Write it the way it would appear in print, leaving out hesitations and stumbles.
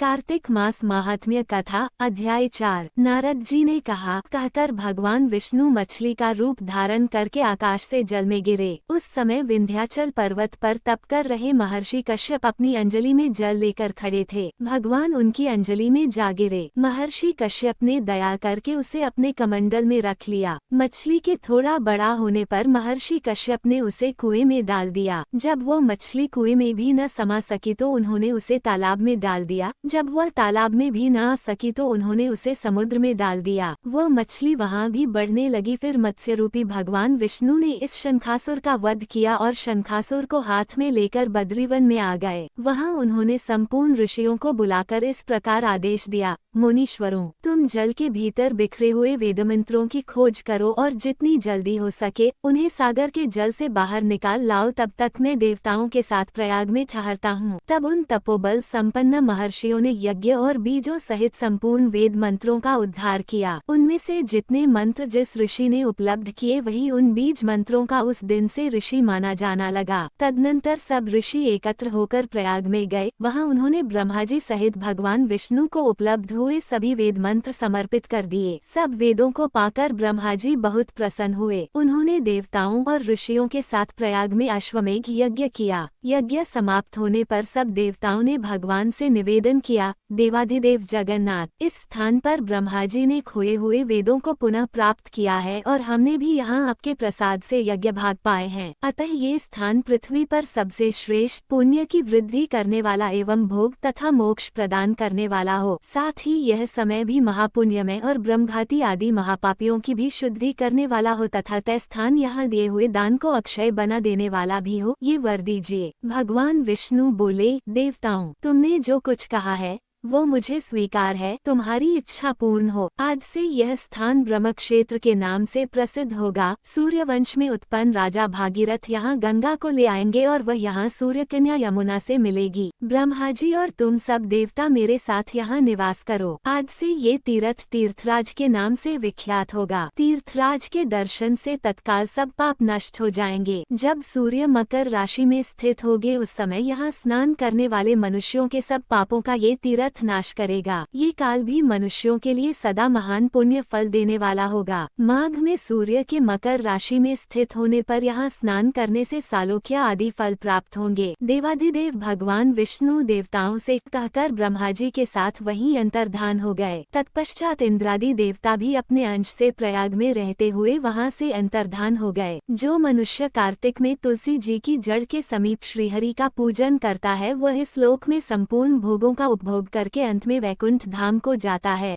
कार्तिक मास महात्म्य कथा अध्याय 4। नारद जी ने कहा, कहकर भगवान विष्णु मछली का रूप धारण करके आकाश से जल में गिरे। उस समय विंध्याचल पर्वत पर तप कर रहे महर्षि कश्यप अपनी अंजलि में जल लेकर खड़े थे। भगवान उनकी अंजलि में जा गिरे। महर्षि कश्यप ने दया करके उसे अपने कमंडल में रख लिया। मछली के थोड़ा बड़ा होने पर महर्षि कश्यप ने उसे कुएं में डाल दिया। जब वो मछली कुएं में भी न समा सकी तो उन्होंने उसे तालाब में डाल दिया। जब वह तालाब में भी न आ सकी तो उन्होंने उसे समुद्र में डाल दिया। वो मछली वहाँ भी बढ़ने लगी। फिर मत्स्य रूपी भगवान विष्णु ने इस शंखासुर का वध किया और शंखासुर को हाथ में लेकर बद्रीवन में आ गए। वहाँ उन्होंने संपूर्ण ऋषियों को बुलाकर इस प्रकार आदेश दिया, मुनीश्वरों, तुम जल के भीतर बिखरे हुए वेदमंत्रों की खोज करो और जितनी जल्दी हो सके उन्हें सागर के जल से बाहर निकाल लाओ। तब तक मैं देवताओं के साथ प्रयाग में ठहरता हूँ। तब उन तपोबल संपन्न महर्षियों ने यज्ञ और बीजों सहित संपूर्ण वेद मंत्रों का उद्धार किया। उनमें से जितने मंत्र जिस ऋषि ने उपलब्ध किए वही उन बीज मंत्रों का उस दिन से ऋषि माना जाना लगा। तदनंतर सब ऋषि एकत्र होकर प्रयाग में गए। वहाँ उन्होंने ब्रह्मा जी सहित भगवान विष्णु को उपलब्ध हुए सभी वेद मंत्र समर्पित कर दिए। सब वेदों को पाकर ब्रह्मा जी बहुत प्रसन्न हुए। उन्होंने देवताओं और ऋषियों के साथ प्रयाग में अश्वमेघ यज्ञ किया। यज्ञ समाप्त होने पर सब देवताओं ने भगवान से निवेदन किया, देवाधिदेव जगन्नाथ, इस स्थान पर ब्रह्मा जी ने खोए हुए वेदों को पुनः प्राप्त किया है और हमने भी यहाँ आपके प्रसाद से यज्ञ भाग पाए हैं। अतः ये स्थान पृथ्वी पर सबसे श्रेष्ठ, पुण्य की वृद्धि करने वाला एवं भोग तथा मोक्ष प्रदान करने वाला हो। साथ ही यह समय भी महापुण्यमय और ब्रह्मघाती आदि महापापियों की भी शुद्धि करने वाला हो तथा तय स्थान यहाँ दिए हुए दान को अक्षय बना देने वाला भी हो, ये वर दीजिए। भगवान विष्णु बोले, देवताओं, तुमने जो कुछ कहा है वो मुझे स्वीकार है। तुम्हारी इच्छा पूर्ण हो। आज से यह स्थान ब्रह्म क्षेत्र के नाम से प्रसिद्ध होगा। सूर्यवंश में उत्पन्न राजा भागीरथ यहाँ गंगा को ले आएंगे और वह यहाँ सूर्य कन्या यमुना से मिलेगी। ब्रह्मा जी और तुम सब देवता मेरे साथ यहाँ निवास करो। आज से ये तीर्थ तीर्थराज के नाम से विख्यात होगा। तीर्थराज के दर्शन से तत्काल सब पाप नष्ट हो जाएंगे। जब सूर्य मकर राशि में स्थित होगे उस समय यहाँ स्नान करने वाले मनुष्यों के सब पापों का ये तीर्थ नाश करेगा। ये काल भी मनुष्यों के लिए सदा महान पुण्य फल देने वाला होगा। माघ में सूर्य के मकर राशि में स्थित होने पर यहाँ स्नान करने से सालोक्य आदि फल प्राप्त होंगे। देवाधिदेव भगवान विष्णु देवताओं से कहकर ब्रह्मा जी के साथ वहीं अंतर्धान हो गए। तत्पश्चात इंद्रादि देवता भी अपने अंश से प्रयाग में रहते हुए वहाँ से अंतर्धान हो गए। जो मनुष्य कार्तिक में तुलसी जी की जड़ के समीप श्रीहरि का पूजन करता है वह इस लोक में संपूर्ण भोगों का उपभोग करके अंत में वैकुंठ धाम को जाता है।